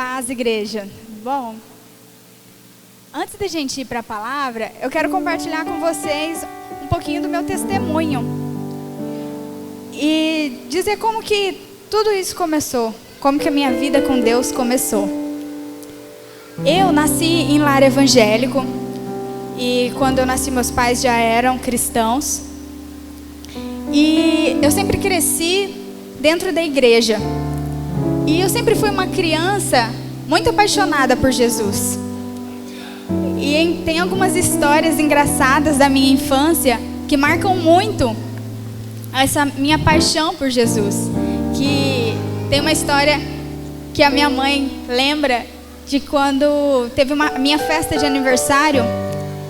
paz, igreja. Bom, antes da gente ir para a palavra, eu quero compartilhar com vocês um pouquinho do meu testemunho e dizer como que tudo isso começou, como que a minha vida com Deus começou. Eu nasci em lar evangélico e quando eu nasci meus pais já eram cristãos e eu sempre cresci dentro da igreja e eu sempre fui uma criança muito apaixonada por Jesus. E tem algumas histórias engraçadas da minha infância que marcam muito essa minha paixão por Jesus. Que tem uma história que a minha mãe lembra de quando teve minha festa de aniversário.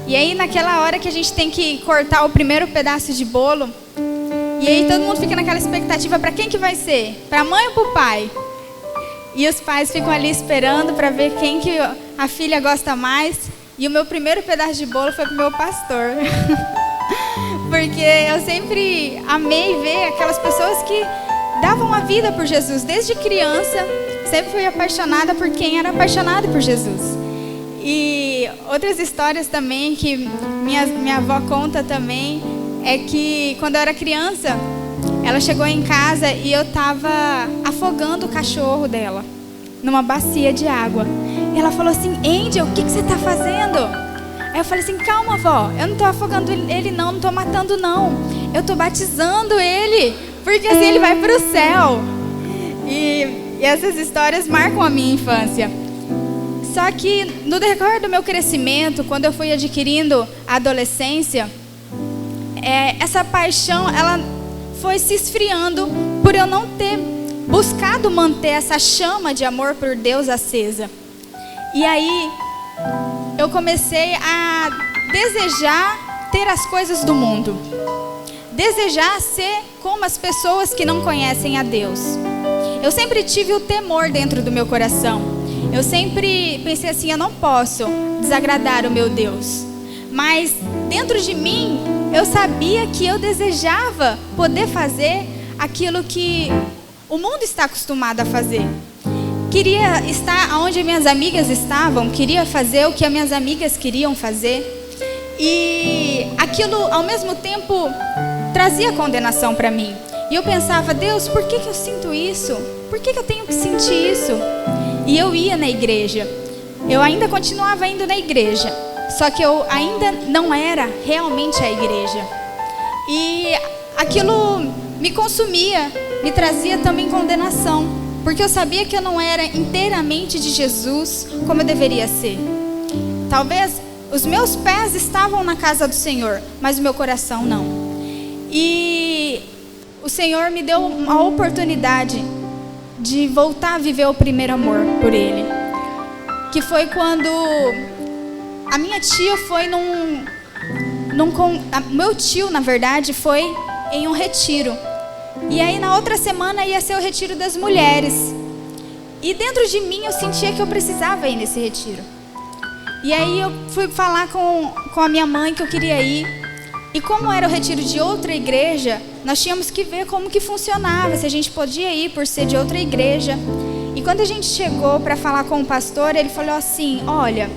E aí naquela hora que a gente tem que cortar o primeiro pedaço de bolo. E aí todo mundo fica naquela expectativa para quem que vai ser? Para a mãe ou para o pai? E os pais ficam ali esperando para ver quem que a filha gosta mais. E o meu primeiro pedaço de bolo foi pro meu pastor. Porque eu sempre amei ver aquelas pessoas que davam a vida por Jesus. Desde criança, sempre fui apaixonada por quem era apaixonado por Jesus. E outras histórias também que minha avó conta também, é que quando eu era criança, ela chegou em casa e eu estava afogando o cachorro dela numa bacia de água. E ela falou assim: Angel, o que você está fazendo? Aí eu falei assim: calma, vó, eu não estou afogando ele não estou matando não. Eu estou batizando ele, porque assim ele vai para o céu. E essas histórias marcam a minha infância. Só que no decorrer do meu crescimento, quando eu fui adquirindo a adolescência, essa paixão, ela foi se esfriando por eu não ter buscado manter essa chama de amor por Deus acesa. E aí eu comecei a desejar ter as coisas do mundo, desejar ser como as pessoas que não conhecem a Deus. Eu sempre tive o temor dentro do meu coração. Eu sempre pensei assim: eu não posso desagradar o meu Deus. Mas dentro de mim eu sabia que eu desejava poder fazer aquilo que o mundo está acostumado a fazer. Queria estar onde minhas amigas estavam, queria fazer o que as minhas amigas queriam fazer. E aquilo, ao mesmo tempo, trazia condenação para mim. E eu pensava: Deus, por que eu sinto isso? Por que eu tenho que sentir isso? E eu ia na igreja. Eu ainda continuava indo na igreja. Só que eu ainda não era realmente a igreja. E aquilo me consumia, me trazia também condenação. Porque eu sabia que eu não era inteiramente de Jesus como eu deveria ser. Talvez os meus pés estavam na casa do Senhor, mas o meu coração não. E o Senhor me deu uma oportunidade de voltar a viver o primeiro amor por Ele. Que foi quando a minha tia foi meu tio, na verdade, foi em um retiro. E aí na outra semana ia ser o retiro das mulheres. E dentro de mim eu sentia que eu precisava ir nesse retiro. E aí eu fui falar com a minha mãe que eu queria ir. E como era o retiro de outra igreja, nós tínhamos que ver como que funcionava, se a gente podia ir por ser de outra igreja. E quando a gente chegou para falar com o pastor, ele falou assim: olha,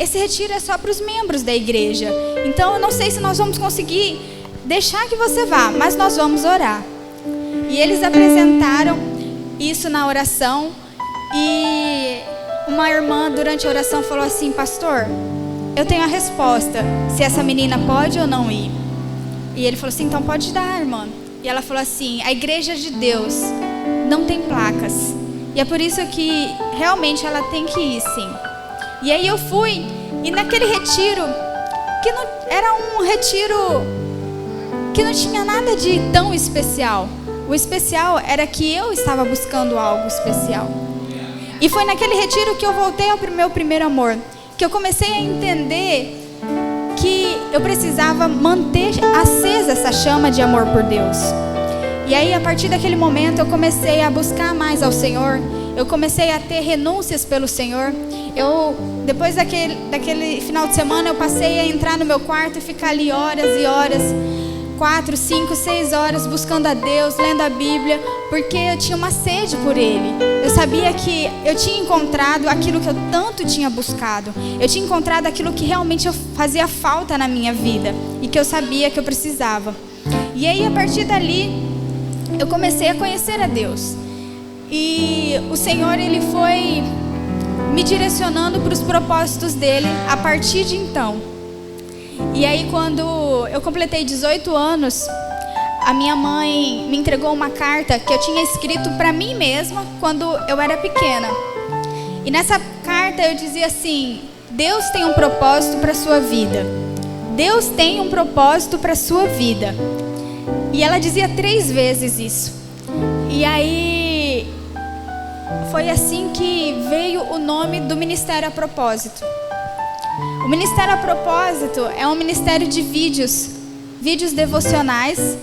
esse retiro é só para os membros da igreja. Então eu não sei se nós vamos conseguir deixar que você vá, mas nós vamos orar. E eles apresentaram isso na oração. E uma irmã durante a oração falou assim: pastor, eu tenho a resposta, se essa menina pode ou não ir. E ele falou assim: então pode dar, irmã. E ela falou assim: a igreja de Deus não tem placas. E é por isso que realmente ela tem que ir, sim. E aí eu fui, e naquele retiro, que não, era um retiro que não tinha nada de tão especial. O especial era que eu estava buscando algo especial. E foi naquele retiro que eu voltei ao meu primeiro amor, que eu comecei a entender que eu precisava manter acesa essa chama de amor por Deus. E aí, a partir daquele momento, eu comecei a buscar mais ao Senhor. Eu comecei a ter renúncias pelo Senhor. Depois daquele final de semana, eu passei a entrar no meu quarto e ficar ali horas e horas, 4, 5, 6 horas buscando a Deus, lendo a Bíblia, porque eu tinha uma sede por Ele. Eu sabia que eu tinha encontrado aquilo que eu tanto tinha buscado. Eu tinha encontrado aquilo que realmente fazia falta na minha vida e que eu sabia que eu precisava. E aí, a partir dali, eu comecei a conhecer a Deus. E o Senhor, Ele foi me direcionando para os propósitos dEle a partir de então. E aí, quando eu completei 18 anos, a minha mãe me entregou uma carta que eu tinha escrito para mim mesma quando eu era pequena. E nessa carta eu dizia assim: Deus tem um propósito para a sua vida. Deus tem um propósito para a sua vida. E ela dizia 3 vezes isso. E aí foi assim que veio o nome do Ministério a Propósito. O Ministério a Propósito é um ministério de vídeos devocionais,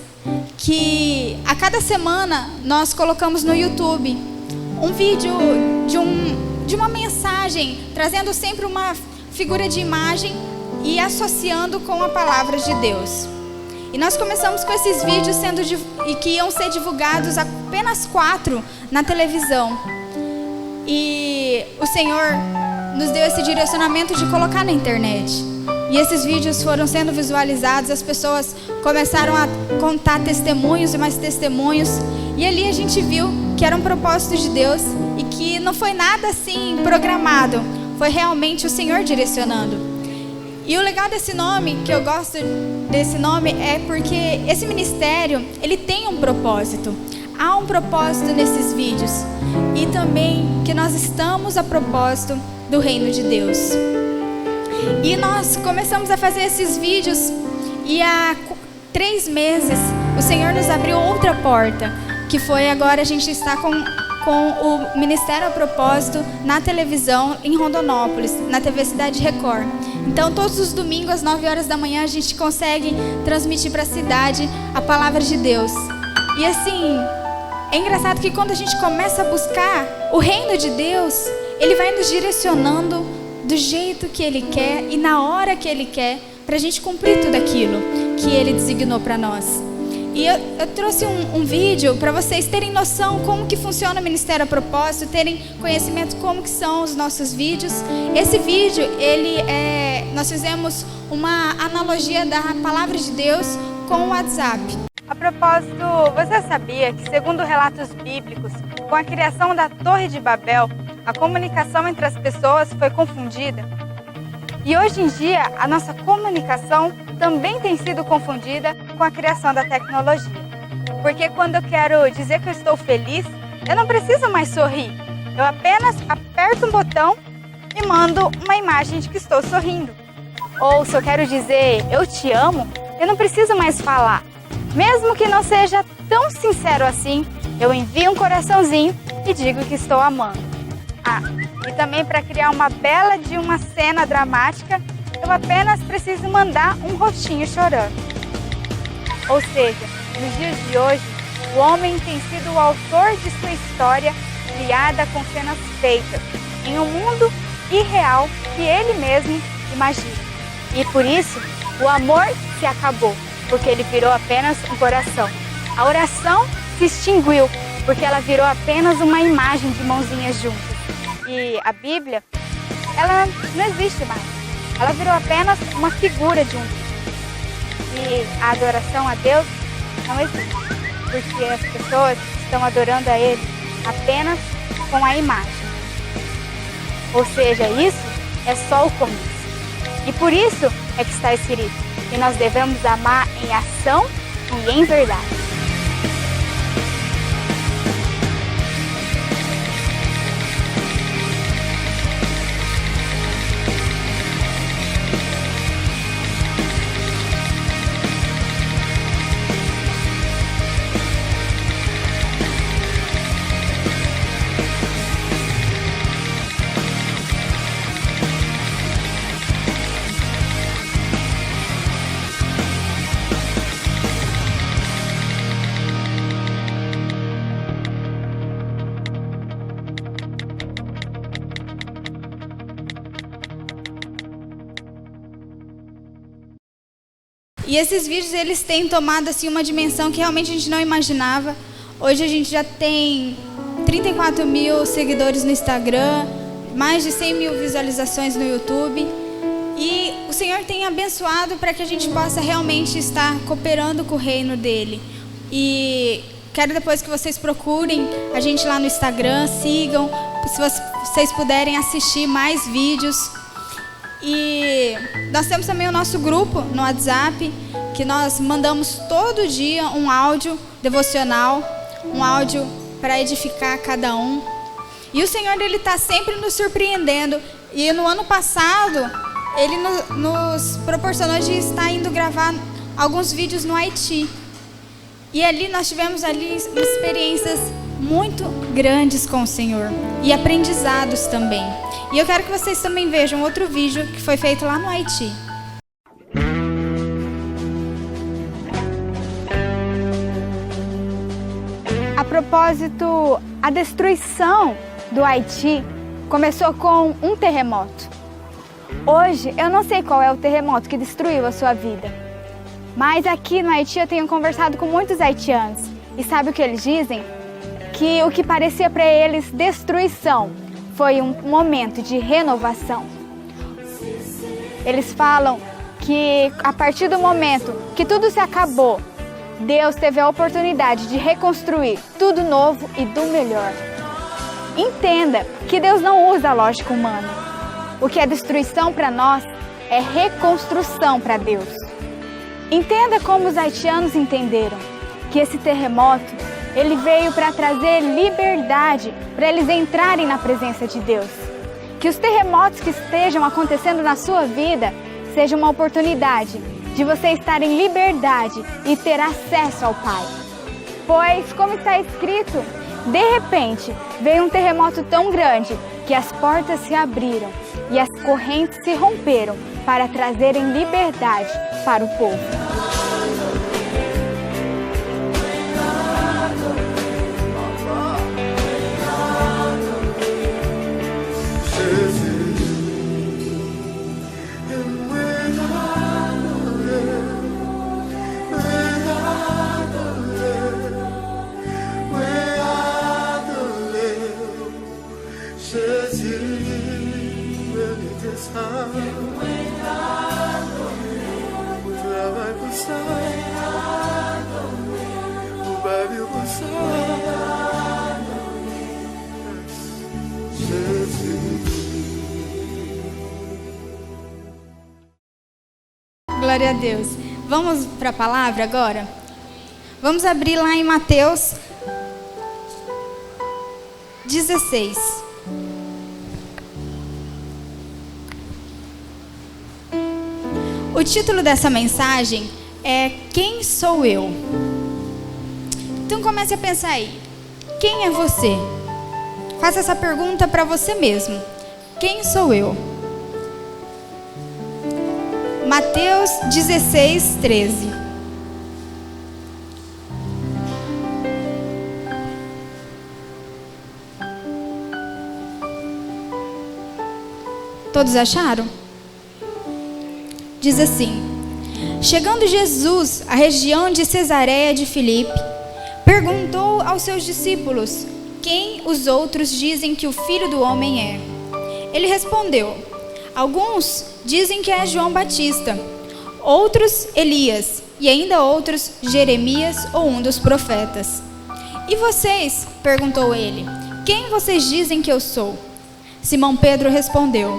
que a cada semana nós colocamos no YouTube um vídeo de uma mensagem, trazendo sempre uma figura de imagem e associando com a palavra de Deus. E nós começamos com esses vídeos que iam ser divulgados apenas 4 na televisão. E o Senhor nos deu esse direcionamento de colocar na internet. E esses vídeos foram sendo visualizados, as pessoas começaram a contar testemunhos e mais testemunhos. E ali a gente viu que era um propósito de Deus e que não foi nada assim programado. Foi realmente o Senhor direcionando. E o legal desse nome, que eu gosto desse nome, é porque esse ministério, ele tem um propósito. Há um propósito nesses vídeos. E também que nós estamos a propósito do reino de Deus. E nós começamos a fazer esses vídeos e há 3 meses o Senhor nos abriu outra porta, que foi agora a gente está com o Ministério a Propósito na televisão em Rondonópolis, na TV Cidade Record. Então todos os domingos às 9 horas da manhã a gente consegue transmitir para a cidade a palavra de Deus. E assim, é engraçado que quando a gente começa a buscar o reino de Deus, Ele vai nos direcionando do jeito que Ele quer e na hora que Ele quer, para a gente cumprir tudo aquilo que Ele designou para nós. E eu trouxe um vídeo para vocês terem noção como que funciona o Ministério a Propósito, terem conhecimento como que são os nossos vídeos. Esse vídeo, nós fizemos uma analogia da palavra de Deus com o WhatsApp. A propósito, você sabia que, segundo relatos bíblicos, com a criação da Torre de Babel, a comunicação entre as pessoas foi confundida? E hoje em dia, a nossa comunicação também tem sido confundida com a criação da tecnologia. Porque quando eu quero dizer que eu estou feliz, eu não preciso mais sorrir. Eu apenas aperto um botão e mando uma imagem de que estou sorrindo. Ou se eu quero dizer eu te amo, eu não preciso mais falar. Mesmo que não seja tão sincero assim, eu envio um coraçãozinho e digo que estou amando. E também para criar uma bela de uma cena dramática, eu apenas preciso mandar um rostinho chorando. Ou seja, nos dias de hoje, o homem tem sido o autor de sua história criada com cenas feitas em um mundo irreal que ele mesmo imagina. E por isso, o amor se acabou, porque ele virou apenas um coração. A oração se extinguiu, porque ela virou apenas uma imagem de mãozinhas juntas. E a Bíblia, ela não existe mais. Ela virou apenas uma figura de um vídeo. E a adoração a Deus não existe, porque as pessoas estão adorando a Ele apenas com a imagem. Ou seja, isso é só o começo. E por isso é que está escrito que nós devemos amar em ação e em verdade. E esses vídeos, eles têm tomado assim uma dimensão que realmente a gente não imaginava. Hoje a gente já tem 34 mil seguidores no Instagram, mais de 100 mil visualizações no YouTube. E o Senhor tem abençoado para que a gente possa realmente estar cooperando com o reino dele. E quero depois que vocês procurem a gente lá no Instagram, sigam, se vocês puderem assistir mais vídeos. E nós temos também o nosso grupo no WhatsApp, que nós mandamos todo dia um áudio devocional, um áudio para edificar cada um. E o Senhor, ele está sempre nos surpreendendo. E no ano passado, ele nos proporcionou de estar indo gravar alguns vídeos no Haiti. E ali nós tivemos experiências muito grandes com o Senhor e aprendizados também. E eu quero que vocês também vejam outro vídeo que foi feito lá no Haiti. A propósito, a destruição do Haiti começou com um terremoto. Hoje, eu não sei qual é o terremoto que destruiu a sua vida, mas aqui no Haiti eu tenho conversado com muitos haitianos e sabe o que eles dizem? Que o que parecia para eles destruição foi um momento de renovação. Eles falam que a partir do momento que tudo se acabou, Deus teve a oportunidade de reconstruir tudo novo e do melhor. Entenda que Deus não usa a lógica humana. O que é destruição para nós é reconstrução para Deus. Entenda como os haitianos entenderam que esse terremoto, ele veio para trazer liberdade para eles entrarem na presença de Deus. Que os terremotos que estejam acontecendo na sua vida sejam uma oportunidade de você estar em liberdade e ter acesso ao Pai. Pois, como está escrito, de repente veio um terremoto tão grande que as portas se abriram e as correntes se romperam para trazerem liberdade para o povo. Glória a Deus. Vamos para a palavra agora? Vamos abrir lá em Mateus 16. O título dessa mensagem é Quem sou eu? Então comece a pensar aí. Quem é você? Faça essa pergunta para você mesmo. Quem sou eu? Mateus 16, 13. Todos acharam? Diz assim: chegando Jesus à região de Cesareia de Filipe, perguntou aos seus discípulos: quem os outros dizem que o Filho do Homem é? Ele respondeu: alguns dizem que é João Batista, outros Elias, e ainda outros Jeremias ou um dos profetas. E vocês? Perguntou ele. Quem vocês dizem que eu sou? Simão Pedro respondeu: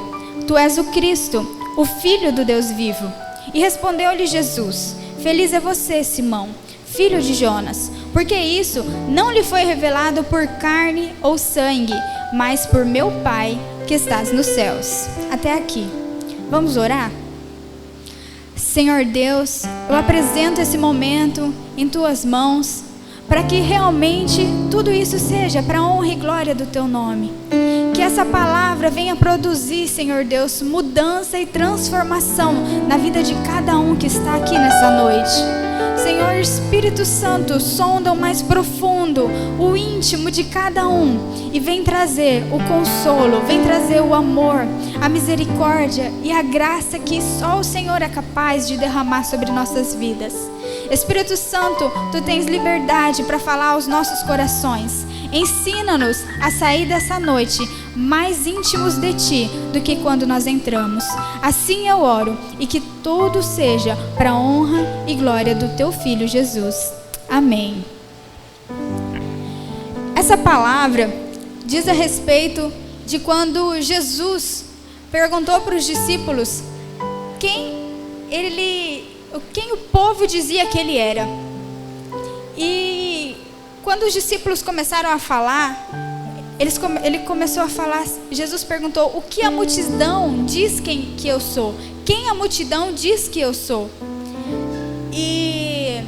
tu és o Cristo, o Filho do Deus vivo. E respondeu-lhe Jesus: feliz é você, Simão, filho de Jonas, porque isso não lhe foi revelado por carne ou sangue, mas por meu Pai que estás nos céus. Até aqui. Vamos orar? Senhor Deus, eu apresento esse momento em tuas mãos, para que realmente tudo isso seja para a honra e glória do teu nome. Que essa palavra venha produzir, Senhor Deus, mudança e transformação na vida de cada um que está aqui nessa noite. Senhor Espírito Santo, sonda o mais profundo, o íntimo de cada um e vem trazer o consolo, vem trazer o amor, a misericórdia e a graça que só o Senhor é capaz de derramar sobre nossas vidas. Espírito Santo, Tu tens liberdade para falar aos nossos corações. Ensina-nos a sair dessa noite mais íntimos de Ti do que quando nós entramos. Assim eu oro e que tudo seja para a honra e glória do Teu Filho Jesus. Amém. Essa palavra diz a respeito de quando Jesus perguntou para os discípulos quem o povo dizia que ele era. E quando os discípulos começaram a falar, ele começou a falar, Jesus perguntou: o que a multidão diz que eu sou? Quem a multidão diz que eu sou? E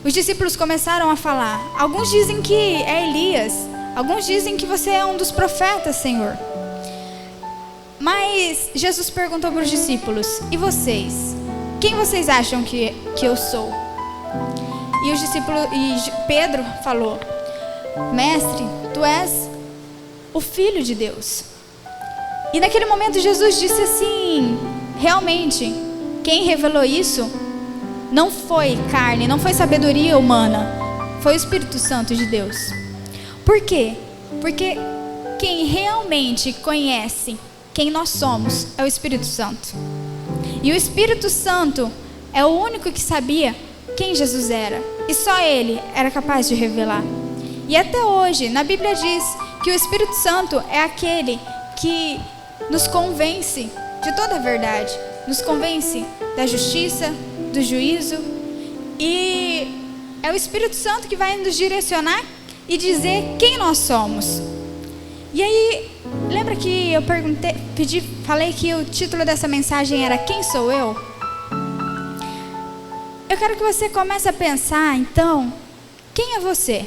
os discípulos começaram a falar: alguns dizem que é Elias, alguns dizem que você é um dos profetas, Senhor. Mas Jesus perguntou para os discípulos: e vocês? Quem vocês acham que eu sou? E os discípulos, Pedro falou: Mestre, Tu és o Filho de Deus. E naquele momento Jesus disse assim: realmente, quem revelou isso não foi carne, não foi sabedoria humana, foi o Espírito Santo de Deus. Por quê? Porque quem realmente conhece quem nós somos é o Espírito Santo. E o Espírito Santo é o único que sabia quem Jesus era. E só Ele era capaz de revelar. E até hoje, na Bíblia diz que o Espírito Santo é aquele que nos convence de toda a verdade. Nos convence da justiça, do juízo. E é o Espírito Santo que vai nos direcionar e dizer quem nós somos. E aí, lembra que eu falei que o título dessa mensagem era Quem Sou Eu? Eu quero que você comece a pensar, então, quem é você?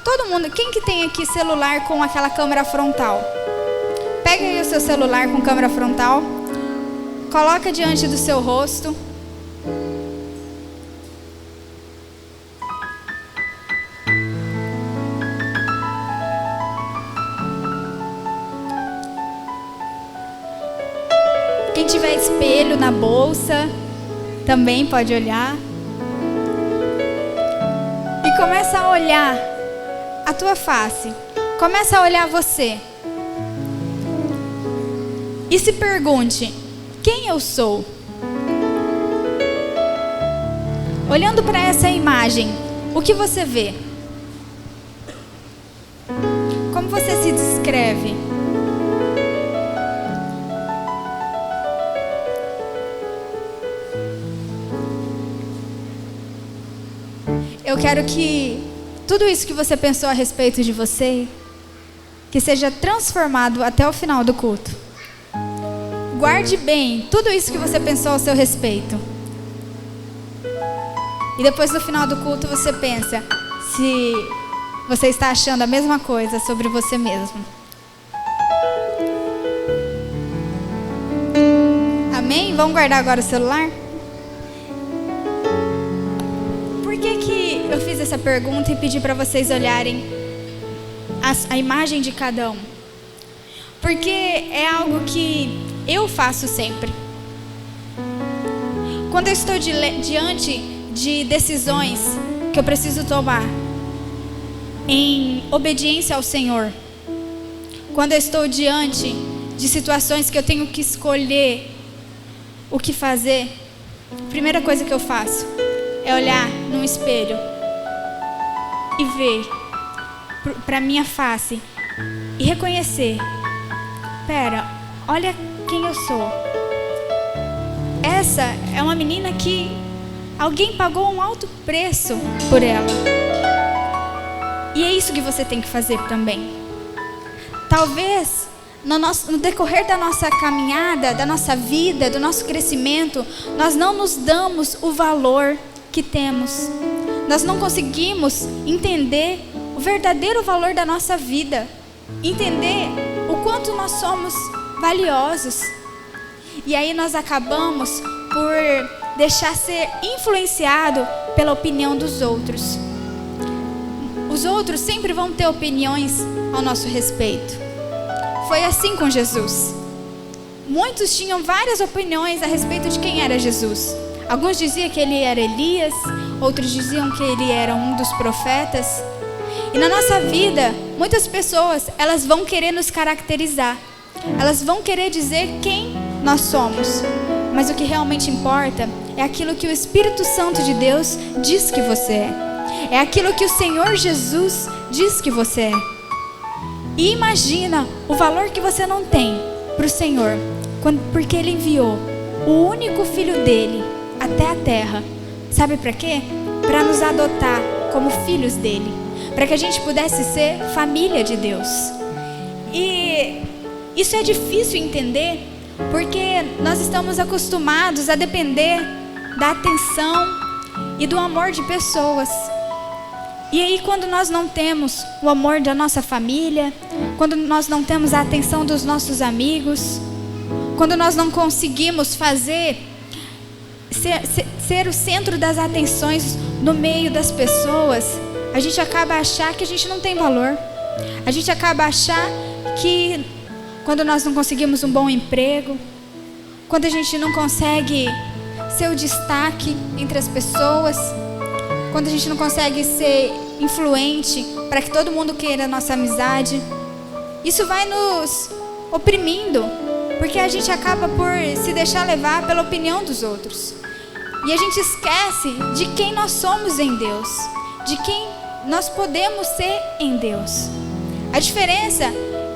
Todo mundo, quem que tem aqui celular com aquela câmera frontal? Pega aí o seu celular com câmera frontal, coloca diante do seu rosto. Quem tiver espelho na bolsa, também pode olhar. E começa a olhar a tua face. Começa a olhar você. E se pergunte: quem eu sou? Olhando para essa imagem, o que você vê? Como você se descreve? Eu quero que tudo isso que você pensou a respeito de você, que seja transformado até o final do culto. Guarde bem tudo isso que você pensou ao seu respeito. E depois do final do culto você pensa se você está achando a mesma coisa sobre você mesmo. Amém? Vamos guardar agora o celular? Por que eu fiz essa pergunta e pedi para vocês olharem a imagem de cada um? Porque é algo que eu faço sempre. Quando eu estou diante de decisões que eu preciso tomar em obediência ao Senhor, quando eu estou diante de situações que eu tenho que escolher o que fazer, a primeira coisa que eu faço é olhar num espelho e ver para minha face e reconhecer: pera, olha quem eu sou. Essa é uma menina que alguém pagou um alto preço por ela. E é isso que você tem que fazer também. Talvez no decorrer da nossa caminhada, da nossa vida, do nosso crescimento, nós não nos damos o valor que temos. Nós não conseguimos entender o verdadeiro valor da nossa vida, entender quanto nós somos valiosos. E aí nós acabamos por deixar ser influenciado pela opinião dos outros. Os outros sempre vão ter opiniões ao nosso respeito. Foi assim com Jesus. Muitos tinham várias opiniões a respeito de quem era Jesus. Alguns diziam que ele era Elias, outros diziam que ele era um dos profetas. E na nossa vida, muitas pessoas, elas vão querer nos caracterizar. Elas vão querer dizer quem nós somos. Mas o que realmente importa é aquilo que o Espírito Santo de Deus diz que você é. É aquilo que o Senhor Jesus diz que você é. E imagina o valor que você não tem para o Senhor, porque Ele enviou o único Filho dele até a terra. Sabe para quê? Para nos adotar como filhos dele, para que a gente pudesse ser família de Deus. E isso é difícil entender, porque nós estamos acostumados a depender da atenção e do amor de pessoas. E aí, quando nós não temos o amor da nossa família, quando nós não temos a atenção dos nossos amigos, quando nós não conseguimos ser o centro das atenções no meio das pessoas, a gente acaba a achar que a gente não tem valor. A gente acaba a achar que quando nós não conseguimos um bom emprego, quando a gente não consegue ser o destaque entre as pessoas, quando a gente não consegue ser influente para que todo mundo queira a nossa amizade, isso vai nos oprimindo, porque a gente acaba por se deixar levar pela opinião dos outros. E a gente esquece de quem nós somos em Deus, de quem nós podemos ser em Deus. A diferença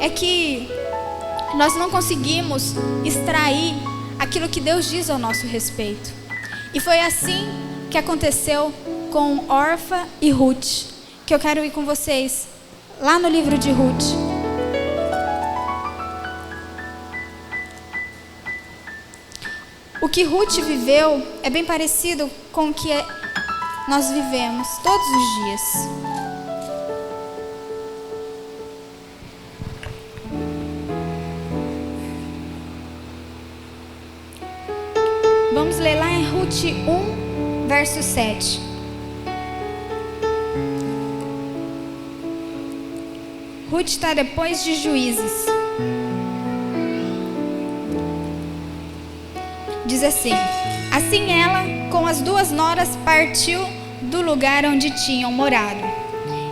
é que nós não conseguimos extrair aquilo que Deus diz ao nosso respeito. E foi assim que aconteceu com Orfa e Ruth, que eu quero ir com vocês lá no livro de Ruth. O que Ruth viveu é bem parecido com o que nós vivemos todos os dias. Vamos ler lá em Ruth 1, verso 7. Ruth está depois de Juízes. Diz assim: assim ela, com as duas noras, partiu do lugar onde tinham morado.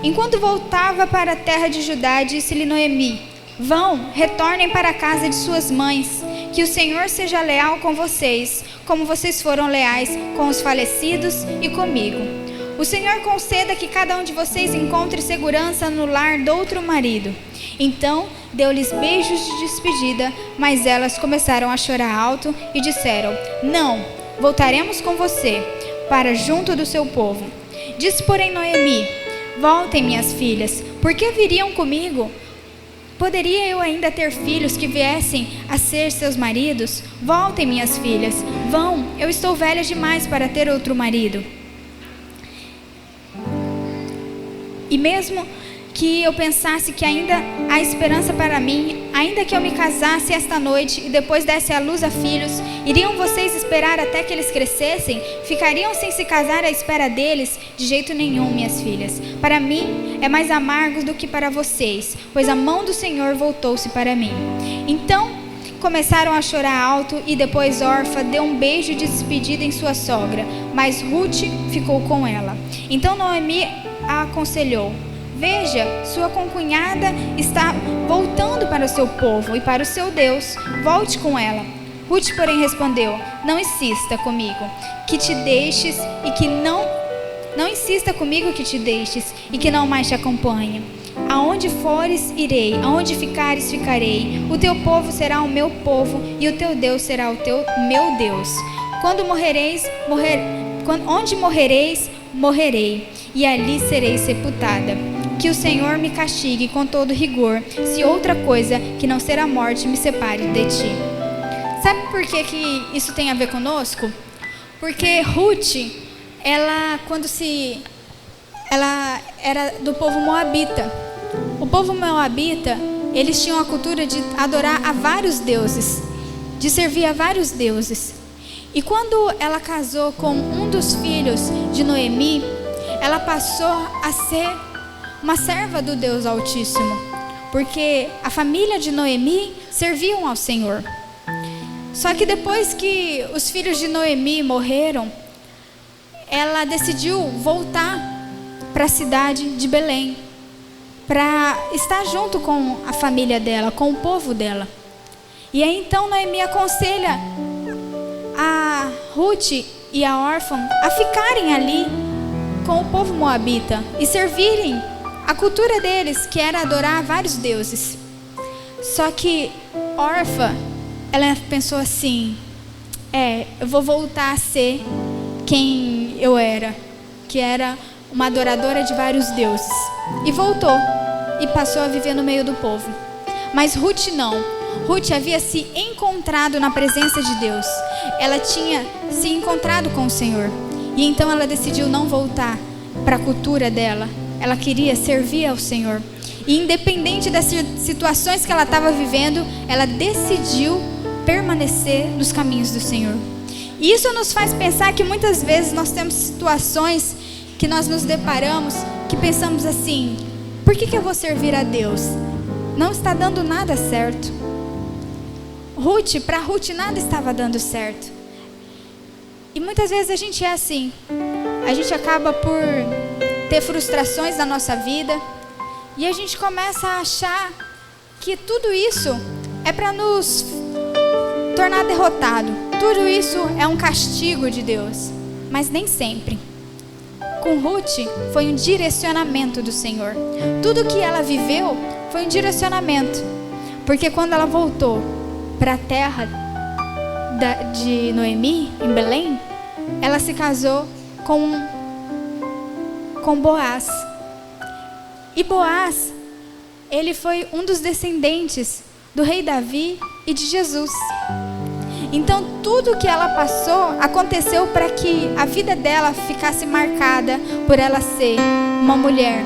Enquanto voltava para a terra de Judá, disse-lhe Noemi: vão, retornem para a casa de suas mães, que o Senhor seja leal com vocês, como vocês foram leais com os falecidos e comigo. O Senhor conceda que cada um de vocês encontre segurança no lar de outro marido. Então deu-lhes beijos de despedida, mas elas começaram a chorar alto e disseram: não, voltaremos com você, para junto do seu povo. Disse, porém, Noemi: voltem, minhas filhas, por que viriam comigo? Poderia eu ainda ter filhos que viessem a ser seus maridos? Voltem, minhas filhas, vão, eu estou velha demais para ter outro marido. E mesmo que eu pensasse que ainda há esperança para mim, ainda que eu me casasse esta noite e depois desse à luz a filhos, iriam vocês esperar até que eles crescessem? Ficariam sem se casar à espera deles? De jeito nenhum, minhas filhas. Para mim é mais amargo do que para vocês, pois a mão do Senhor voltou-se para mim. Então começaram a chorar alto, e depois Orfa deu um beijo de despedida em sua sogra, mas Ruth ficou com ela. Então Noemi a aconselhou: veja, sua concunhada está voltando para o seu povo e para o seu Deus, volte com ela. Ruth, porém, respondeu: não insista comigo que te deixes e que não insista comigo que te deixes e que não mais te acompanhe. Aonde fores, irei, aonde ficares, ficarei. O teu povo será o meu povo e o teu Deus será o meu Deus. Onde morrereis, morrerei, e ali serei sepultada. Que o Senhor me castigue com todo rigor, se outra coisa que não ser a morte me separe de ti. Sabe por que isso tem a ver conosco? Porque Ruth, ela era do povo moabita. O povo moabita eles tinham a cultura de adorar a vários deuses, de servir a vários deuses. E quando ela casou com um dos filhos de Noemi, ela passou a ser uma serva do Deus Altíssimo, porque a família de Noemi serviam ao Senhor. Só que depois que os filhos de Noemi morreram, ela decidiu voltar para a cidade de Belém, para estar junto com a família dela, com o povo dela. E aí então Noemi aconselha a Ruth e a órfã a ficarem ali com o povo moabita e servirem a cultura deles, que era adorar vários deuses. Só que Orfa, ela pensou assim: eu vou voltar a ser quem eu era, que era uma adoradora de vários deuses. E voltou e passou a viver no meio do povo. Mas Ruth não. Ruth havia se encontrado na presença de Deus. Ela tinha se encontrado com o Senhor. E então ela decidiu não voltar para a cultura dela. Ela queria servir ao Senhor. E independente das situações que ela estava vivendo, ela decidiu permanecer nos caminhos do Senhor. E isso nos faz pensar que muitas vezes nós temos situações que nós nos deparamos, que pensamos assim: por que eu vou servir a Deus? Não está dando nada certo. Para Ruth nada estava dando certo. E muitas vezes a gente é assim. A gente acaba por ter frustrações na nossa vida. E a gente começa a achar que tudo isso é para nos tornar derrotado. Tudo isso é um castigo de Deus. Mas nem sempre. Com Ruth foi um direcionamento do Senhor. Tudo que ela viveu foi um direcionamento. Porque quando ela voltou para a terra de Noemi, em Belém, ela se casou com Boaz. E Boaz, ele foi um dos descendentes do rei Davi e de Jesus. Então tudo que ela passou aconteceu para que a vida dela ficasse marcada por ela ser uma mulher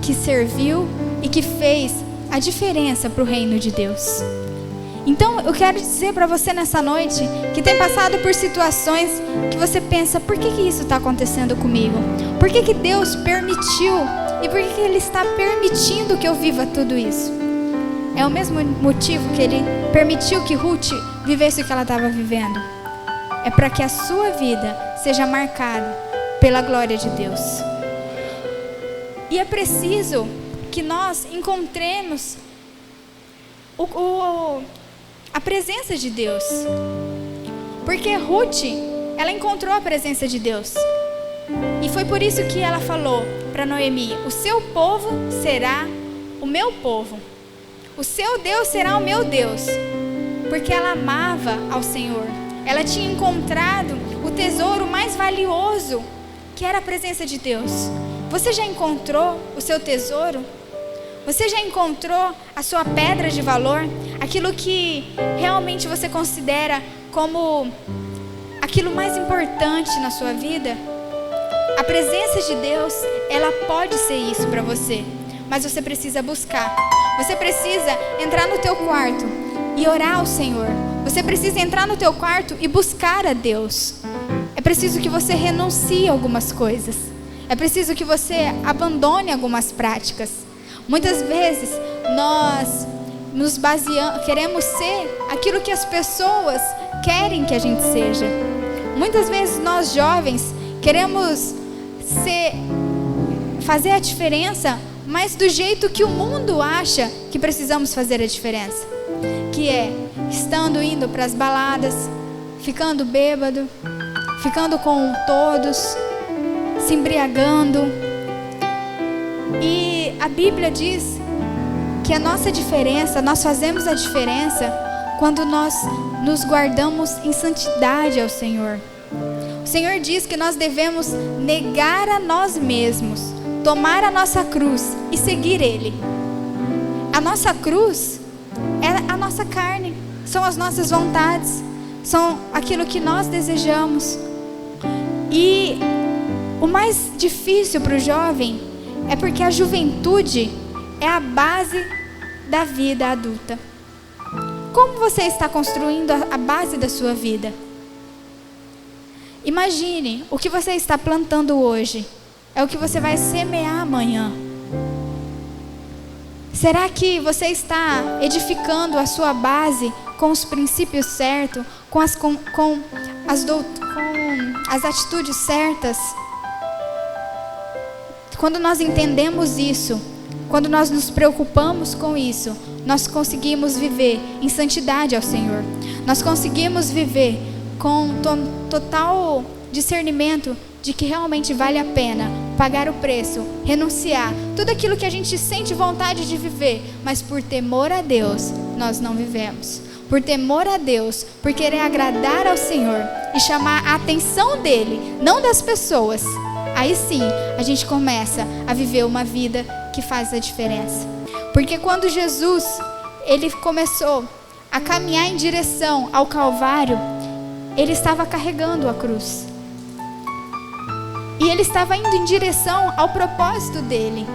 que serviu e que fez a diferença para o reino de Deus. Então eu quero dizer para você nessa noite que tem passado por situações que você pensa: por que isso está acontecendo comigo? Por que Deus permitiu? E por que Ele está permitindo que eu viva tudo isso? É o mesmo motivo que Ele permitiu que Ruth vivesse o que ela estava vivendo. É para que a sua vida seja marcada pela glória de Deus. E é preciso que nós encontremos a presença de Deus. Porque Ruth, ela encontrou a presença de Deus. E foi por isso que ela falou para Noemi: o seu povo será o meu povo. O seu Deus será o meu Deus. Porque ela amava ao Senhor. Ela tinha encontrado o tesouro mais valioso, que era a presença de Deus. Você já encontrou o seu tesouro? Você já encontrou a sua pedra de valor? Aquilo que realmente você considera como aquilo mais importante na sua vida? A presença de Deus, ela pode ser isso para você. Mas você precisa buscar. Você precisa entrar no teu quarto e orar ao Senhor. Você precisa entrar no teu quarto e buscar a Deus. É preciso que você renuncie a algumas coisas. É preciso que você abandone algumas práticas. Muitas vezes nós nos baseamos, queremos ser aquilo que as pessoas querem que a gente seja. Muitas vezes nós jovens queremos fazer a diferença, mas do jeito que o mundo acha que precisamos fazer a diferença. Que é indo para as baladas, ficando bêbado, ficando com todos, se embriagando. E a Bíblia diz que a nossa diferença, nós fazemos a diferença quando nós nos guardamos em santidade ao Senhor. O Senhor diz que nós devemos negar a nós mesmos, tomar a nossa cruz e seguir Ele. A nossa cruz é a nossa carne, são as nossas vontades, são aquilo que nós desejamos. E o mais difícil para o jovem é porque a juventude é a base da vida adulta. Como você está construindo a base da sua vida? Imagine, o que você está plantando hoje é o que você vai semear amanhã. Será que você está edificando a sua base com os princípios certos, com as atitudes certas? Quando nós entendemos isso, quando nós nos preocupamos com isso, nós conseguimos viver em santidade ao Senhor. Nós conseguimos viver com total discernimento de que realmente vale a pena pagar o preço, renunciar, tudo aquilo que a gente sente vontade de viver, mas por temor a Deus, nós não vivemos. Por temor a Deus, por querer agradar ao Senhor e chamar a atenção dEle, não das pessoas. Aí sim, a gente começa a viver uma vida que faz a diferença. Porque quando Jesus, ele começou a caminhar em direção ao Calvário, ele estava carregando a cruz. E ele estava indo em direção ao propósito dele.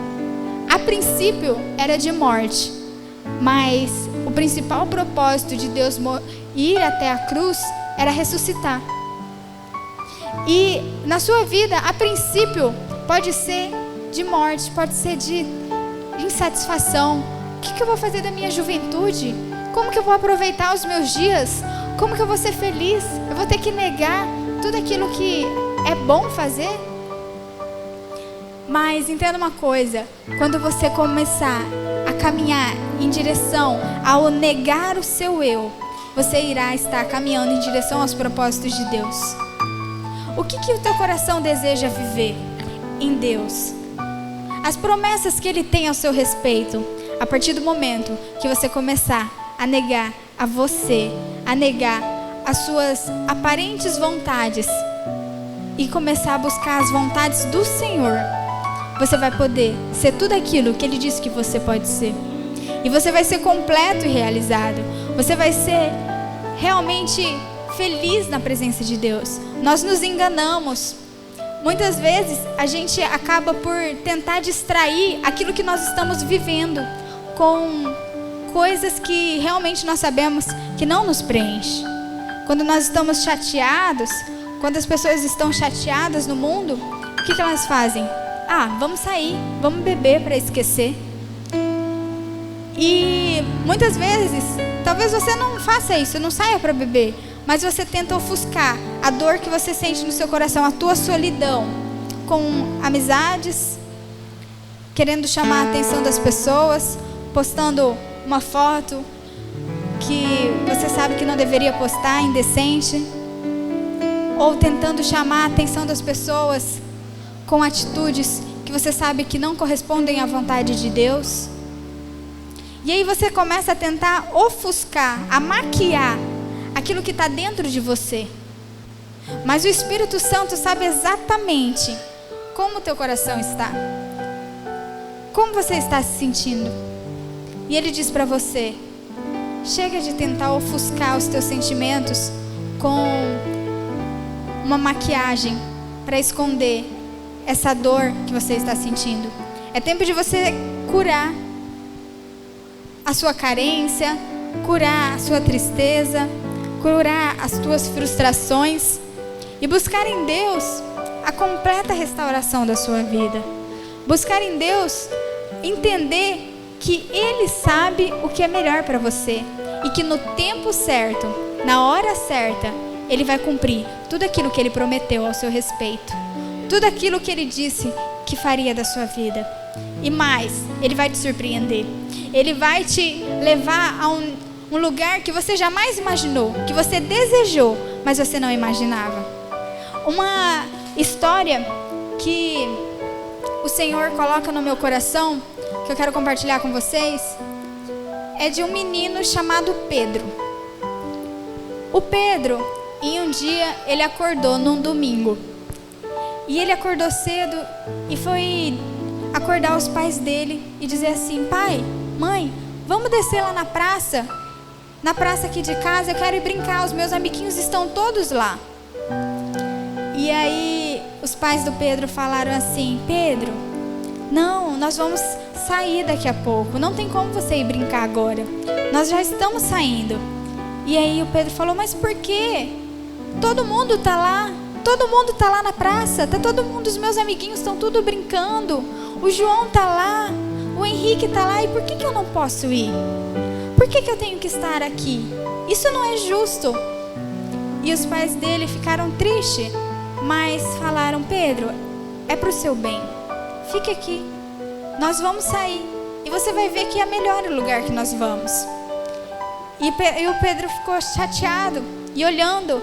A princípio era de morte, mas o principal propósito de Deus ir até a cruz era ressuscitar. E na sua vida, a princípio, pode ser de morte, pode ser de insatisfação. O que eu vou fazer da minha juventude? Como que eu vou aproveitar os meus dias? Como que eu vou ser feliz? Eu vou ter que negar tudo aquilo que é bom fazer? Mas entenda uma coisa, quando você começar a caminhar em direção ao negar o seu eu, você irá estar caminhando em direção aos propósitos de Deus. O que o teu coração deseja viver em Deus? As promessas que Ele tem ao seu respeito, a partir do momento que você começar a negar a você, a negar as suas aparentes vontades e começar a buscar as vontades do Senhor, você vai poder ser tudo aquilo que Ele disse que você pode ser. E você vai ser completo e realizado. Você vai ser realmente feliz na presença de Deus. Nós nos enganamos. Muitas vezes a gente acaba por tentar distrair aquilo que nós estamos vivendo com coisas que realmente nós sabemos que não nos preenchem. Quando nós estamos chateados, quando as pessoas estão chateadas no mundo, o que elas fazem? Vamos sair, vamos beber para esquecer. E muitas vezes, talvez você não faça isso, não saia para beber, mas você tenta ofuscar a dor que você sente no seu coração, a tua solidão, com amizades, querendo chamar a atenção das pessoas, postando uma foto que você sabe que não deveria postar, indecente, ou tentando chamar a atenção das pessoas com atitudes que você sabe que não correspondem à vontade de Deus. E aí você começa a tentar ofuscar, a maquiar aquilo que está dentro de você. Mas o Espírito Santo sabe exatamente como o teu coração está, como você está se sentindo. E Ele diz para você: chega de tentar ofuscar os teus sentimentos com uma maquiagem para esconder essa dor que você está sentindo. É tempo de você curar a sua carência, curar a sua tristeza, curar as tuas frustrações e buscar em Deus a completa restauração da sua vida. Buscar em Deus entender que Ele sabe o que é melhor para você e que no tempo certo, na hora certa, Ele vai cumprir tudo aquilo que Ele prometeu ao seu respeito, tudo aquilo que Ele disse que faria da sua vida. E mais, Ele vai te surpreender. Ele vai te levar a um lugar que você jamais imaginou, que você desejou, mas você não imaginava. Uma história que o Senhor coloca no meu coração, que eu quero compartilhar com vocês, é de um menino chamado Pedro. O Pedro, em um dia, ele acordou num domingo. E ele acordou cedo e foi acordar os pais dele e dizer assim: pai, mãe, vamos descer lá na praça aqui de casa, eu quero ir brincar, os meus amiguinhos estão todos lá. E aí os pais do Pedro falaram assim: Pedro, não, nós vamos sair daqui a pouco, não tem como você ir brincar agora, nós já estamos saindo. E aí o Pedro falou, mas por quê? Todo mundo está lá, todo mundo está lá na praça, tá todo mundo, os meus amiguinhos estão tudo brincando, o João está lá, o Henrique está lá, e por que eu não posso ir? Por que eu tenho que estar aqui? Isso não é justo. E os pais dele ficaram tristes, mas falaram, Pedro, é para o seu bem, fique aqui, nós vamos sair, e você vai ver que é melhor o lugar que nós vamos. E o Pedro ficou chateado, e olhando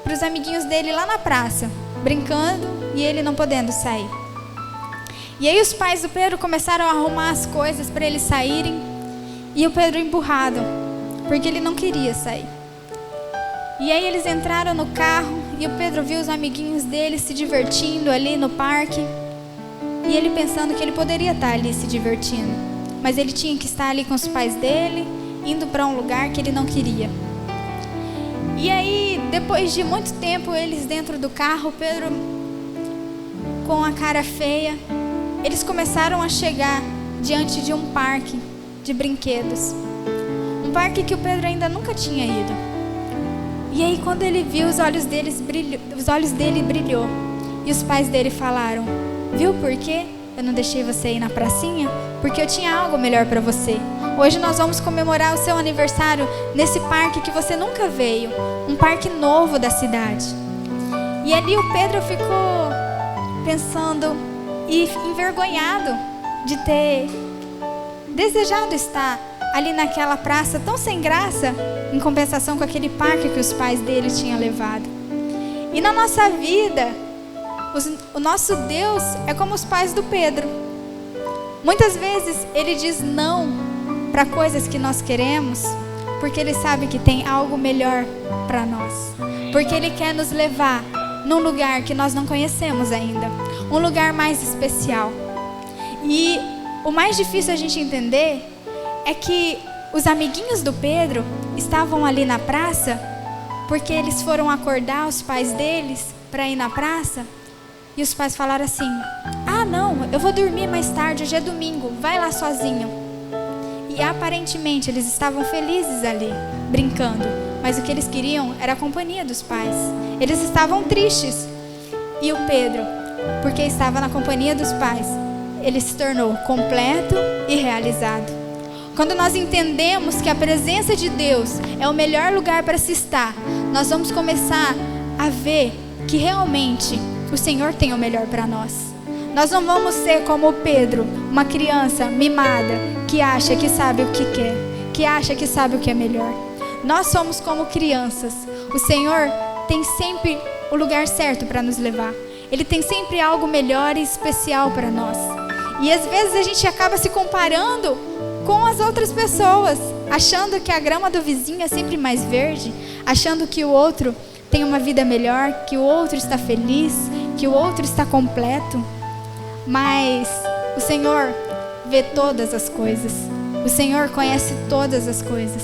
para os amiguinhos dele lá na praça, brincando, e ele não podendo sair. E aí os pais do Pedro começaram a arrumar as coisas para eles saírem, e o Pedro emburrado, porque ele não queria sair. E aí eles entraram no carro, e o Pedro viu os amiguinhos dele se divertindo ali no parque, e ele pensando que ele poderia estar ali se divertindo, mas ele tinha que estar ali com os pais dele, indo para um lugar que ele não queria. E aí, depois de muito tempo, eles dentro do carro, Pedro com a cara feia, eles começaram a chegar diante de um parque de brinquedos. Um parque que o Pedro ainda nunca tinha ido. E aí, quando ele viu, os olhos dele brilhou. E os pais dele falaram, viu por quê? Eu não deixei você ir na pracinha? Porque eu tinha algo melhor para você. Hoje nós vamos comemorar o seu aniversário nesse parque que você nunca veio. Um parque novo da cidade. E ali o Pedro ficou pensando e envergonhado de ter desejado estar ali naquela praça tão sem graça, em compensação com aquele parque que os pais dele tinham levado. E na nossa vida, o nosso Deus é como os pais do Pedro. Muitas vezes ele diz não para coisas que nós queremos, porque ele sabe que tem algo melhor para nós, porque ele quer nos levar num lugar que nós não conhecemos ainda, um lugar mais especial. E o mais difícil a gente entender é que os amiguinhos do Pedro estavam ali na praça porque eles foram acordar os pais deles para ir na praça, e os pais falaram assim, não, eu vou dormir mais tarde, hoje é domingo, vai lá sozinho. E aparentemente eles estavam felizes ali, brincando, mas o que eles queriam era a companhia dos pais. Eles estavam tristes. E o Pedro, porque estava na companhia dos pais, ele se tornou completo e realizado. Quando nós entendemos que a presença de Deus é o melhor lugar para se estar, nós vamos começar a ver que realmente o Senhor tem o melhor para nós. Nós não vamos ser como o Pedro, uma criança mimada, que acha que sabe o que quer, que acha que sabe o que é melhor. Nós somos como crianças. O Senhor tem sempre o lugar certo para nos levar. Ele tem sempre algo melhor e especial para nós. E às vezes a gente acaba se comparando com as outras pessoas, achando que a grama do vizinho é sempre mais verde, achando que o outro tem uma vida melhor, que o outro está feliz, que o outro está completo. Mas o Senhor vê todas as coisas. O Senhor conhece todas as coisas.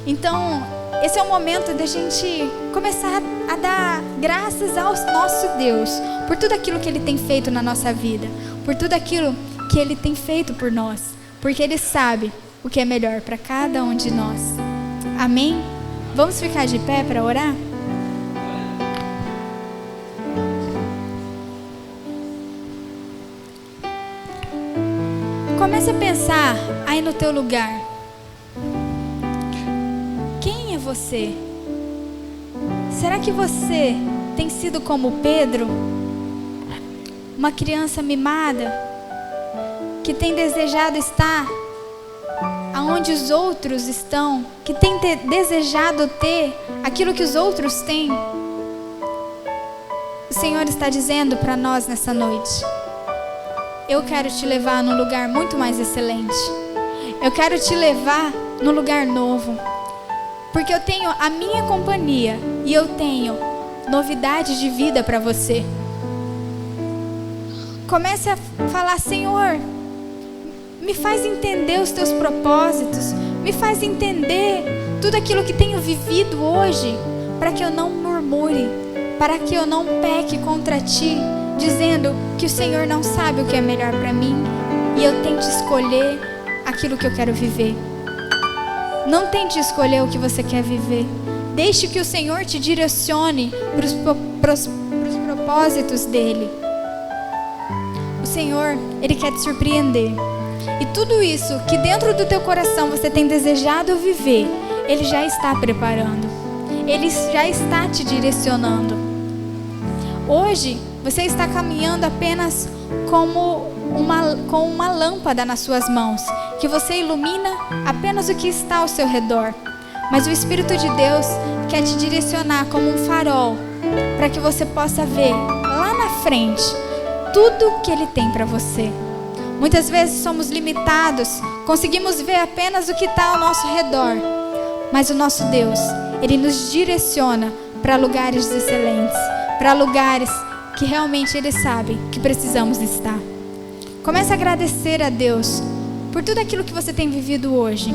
Então, esse é o momento da gente começar a dar graças ao nosso Deus por tudo aquilo que Ele tem feito na nossa vida, por tudo aquilo que Ele tem feito por nós, porque Ele sabe o que é melhor para cada um de nós. Amém? Vamos ficar de pé para orar? Comece a pensar aí no teu lugar. Quem é você? Será que você tem sido como Pedro? Uma criança mimada que tem desejado estar aonde os outros estão, que tem desejado ter aquilo que os outros têm? O Senhor está dizendo para nós nessa noite: eu quero te levar num lugar muito mais excelente. Eu quero te levar num lugar novo. Porque eu tenho a minha companhia e eu tenho novidade de vida para você. Comece a falar: Senhor, me faz entender os teus propósitos. Me faz entender tudo aquilo que tenho vivido hoje, para que eu não murmure, para que eu não peque contra ti, dizendo que o Senhor não sabe o que é melhor para mim, e eu tente escolher aquilo que eu quero viver. Não tente escolher o que você quer viver. Deixe que o Senhor te direcione para os propósitos dele. O Senhor, Ele quer te surpreender. E tudo isso que dentro do teu coração você tem desejado viver, Ele já está preparando. Ele já está te direcionando. Hoje, você está caminhando apenas com uma lâmpada nas suas mãos, que você ilumina apenas o que está ao seu redor. Mas o Espírito de Deus quer te direcionar como um farol, para que você possa ver lá na frente tudo que Ele tem para você. Muitas vezes somos limitados, conseguimos ver apenas o que está ao nosso redor. Mas o nosso Deus, Ele nos direciona para lugares excelentes, para lugares que realmente Ele sabe que precisamos estar. Comece a agradecer a Deus por tudo aquilo que você tem vivido hoje,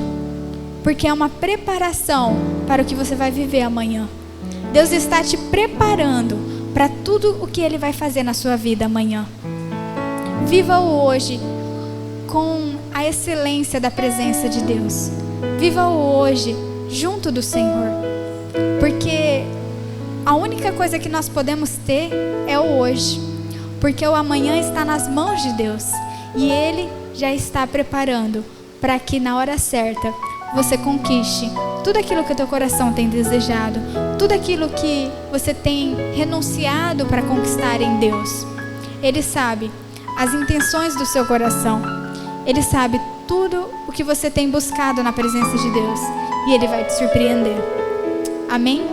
porque é uma preparação para o que você vai viver amanhã. Deus está te preparando para tudo o que Ele vai fazer na sua vida amanhã. Viva o hoje com a excelência da presença de Deus. Viva o hoje junto do Senhor, porque a única coisa que nós podemos ter é o hoje, porque o amanhã está nas mãos de Deus e Ele já está preparando para que na hora certa você conquiste tudo aquilo que o teu coração tem desejado, tudo aquilo que você tem renunciado para conquistar em Deus. Ele sabe as intenções do seu coração, Ele sabe tudo o que você tem buscado na presença de Deus e Ele vai te surpreender. Amém?